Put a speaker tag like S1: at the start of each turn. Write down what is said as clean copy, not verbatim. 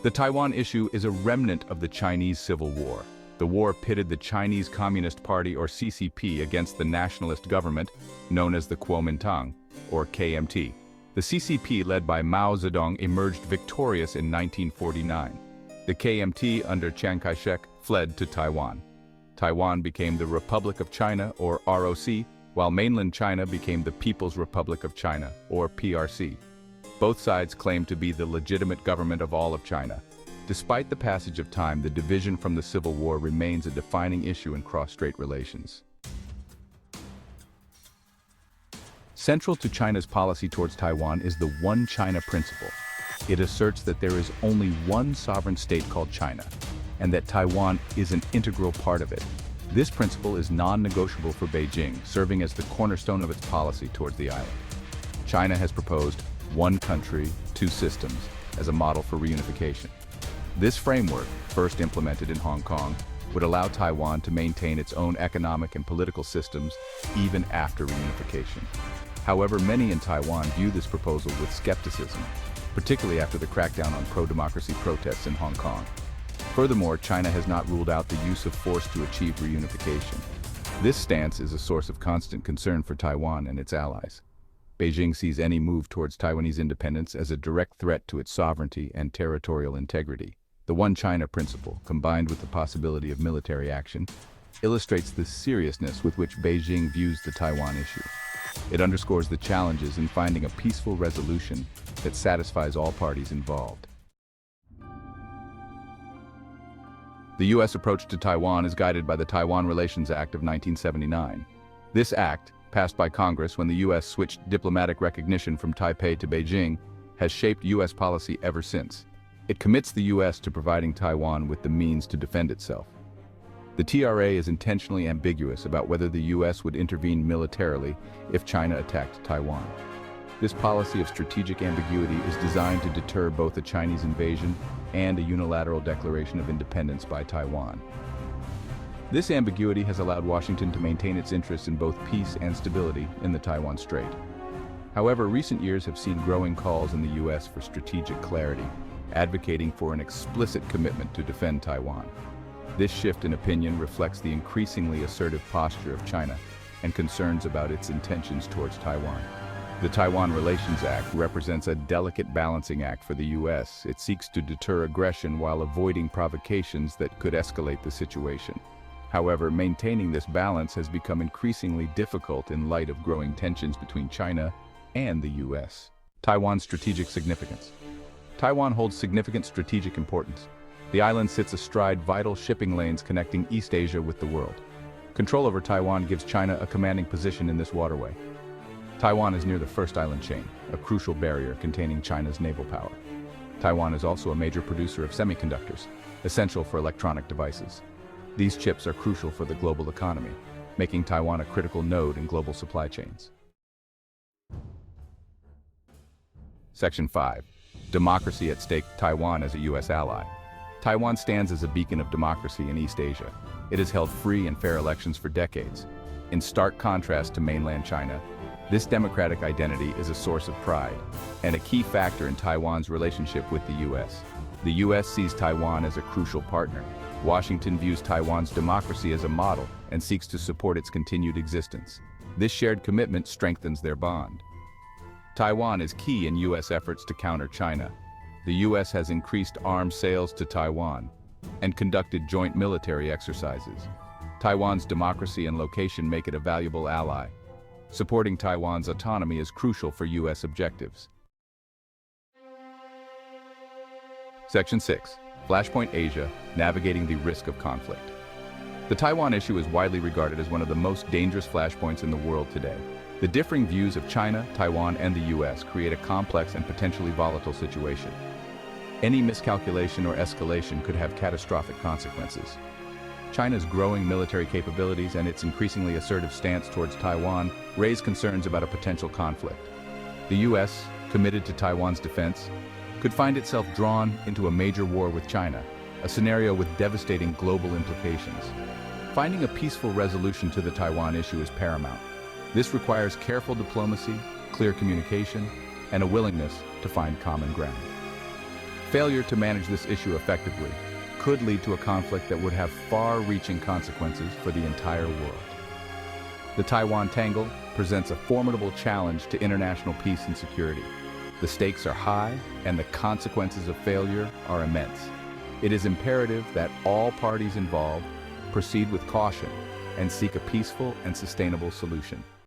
S1: The Taiwan issue is a remnant of the Chinese Civil War. The war pitted the Chinese Communist Party, or CCP, against the nationalist government, known as the Kuomintang, or KMT. The CCP, led by Mao Zedong, emerged victorious in 1949. The KMT, under Chiang Kai-shek, fled to Taiwan. Taiwan became the Republic of China, or ROC, while mainland China became the People's Republic of China, or PRC. Both sides claimed to be the legitimate government of all of China. Despite the passage of time, the division from the Civil War remains a defining issue in cross-strait relations. Central to China's policy towards Taiwan is the One China principle. It asserts that there is only one sovereign state called China, and that Taiwan is an integral part of it. This principle is non-negotiable for Beijing, serving as the cornerstone of its policy towards the island. China has proposed one country, two systems as a model for reunification. This framework, first implemented in Hong Kong, would allow Taiwan to maintain its own economic and political systems even after reunification. However, many in Taiwan view this proposal with skepticism, particularly after the crackdown on pro-democracy protests in Hong Kong. Furthermore, China has not ruled out the use of force to achieve reunification. This stance is a source of constant concern for Taiwan and its allies. Beijing sees any move towards Taiwanese independence as a direct threat to its sovereignty and territorial integrity. The One China principle, combined with the possibility of military action, illustrates the seriousness with which Beijing views the Taiwan issue. It underscores the challenges in finding a peaceful resolution that satisfies all parties involved. The U.S. approach to Taiwan is guided by the Taiwan Relations Act of 1979. This act, passed by Congress when the U.S. switched diplomatic recognition from Taipei to Beijing, has shaped U.S. policy ever since. It commits the U.S. to providing Taiwan with the means to defend itself. The TRA is intentionally ambiguous about whether the U.S. would intervene militarily if China attacked Taiwan. This policy of strategic ambiguity is designed to deter both a Chinese invasion and a unilateral declaration of independence by Taiwan. This ambiguity has allowed Washington to maintain its interests in both peace and stability in the Taiwan Strait. However, recent years have seen growing calls in the U.S. for strategic clarity, advocating for an explicit commitment to defend Taiwan. This shift in opinion reflects the increasingly assertive posture of China and concerns about its intentions towards Taiwan. The Taiwan Relations Act represents a delicate balancing act for the U.S. It seeks to deter aggression while avoiding provocations that could escalate the situation. However, maintaining this balance has become increasingly difficult in light of growing tensions between China and the U.S. Taiwan's strategic significance. Taiwan holds significant strategic importance. The island sits astride vital shipping lanes connecting East Asia with the world. Control over Taiwan gives China a commanding position in this waterway. Taiwan is near the first island chain, a crucial barrier containing China's naval power. Taiwan is also a major producer of semiconductors, essential for electronic devices. These chips are crucial for the global economy, making Taiwan a critical node in global supply chains. Section 5. Democracy at stake. Taiwan as a U.S. ally. Taiwan stands as a beacon of democracy in East Asia. It has held free and fair elections for decades. In stark contrast to mainland China, this democratic identity is a source of pride and a key factor in Taiwan's relationship with the U.S. The U.S. sees Taiwan as a crucial partner. Washington views Taiwan's democracy as a model and seeks to support its continued existence. This shared commitment strengthens their bond. Taiwan is key in U.S. efforts to counter China. The U.S. has increased arms sales to Taiwan and conducted joint military exercises. Taiwan's democracy and location make it a valuable ally. Supporting Taiwan's autonomy is crucial for U.S. objectives. Section 6. Flashpoint Asia, navigating the risk of conflict. The Taiwan issue is widely regarded as one of the most dangerous flashpoints in the world today. The differing views of China, Taiwan, and the U.S. create a complex and potentially volatile situation. Any miscalculation or escalation could have catastrophic consequences. China's growing military capabilities and its increasingly assertive stance towards Taiwan raise concerns about a potential conflict. The U.S., committed to Taiwan's defense, could find itself drawn into a major war with China, a scenario with devastating global implications. Finding a peaceful resolution to the Taiwan issue is paramount. This requires careful diplomacy, clear communication, and a willingness to find common ground. Failure to manage this issue effectively could lead to a conflict that would have far-reaching consequences for the entire world. The Taiwan Tangle presents a formidable challenge to international peace and security. The stakes are high, and the consequences of failure are immense. It is imperative that all parties involved proceed with caution and seek a peaceful and sustainable solution.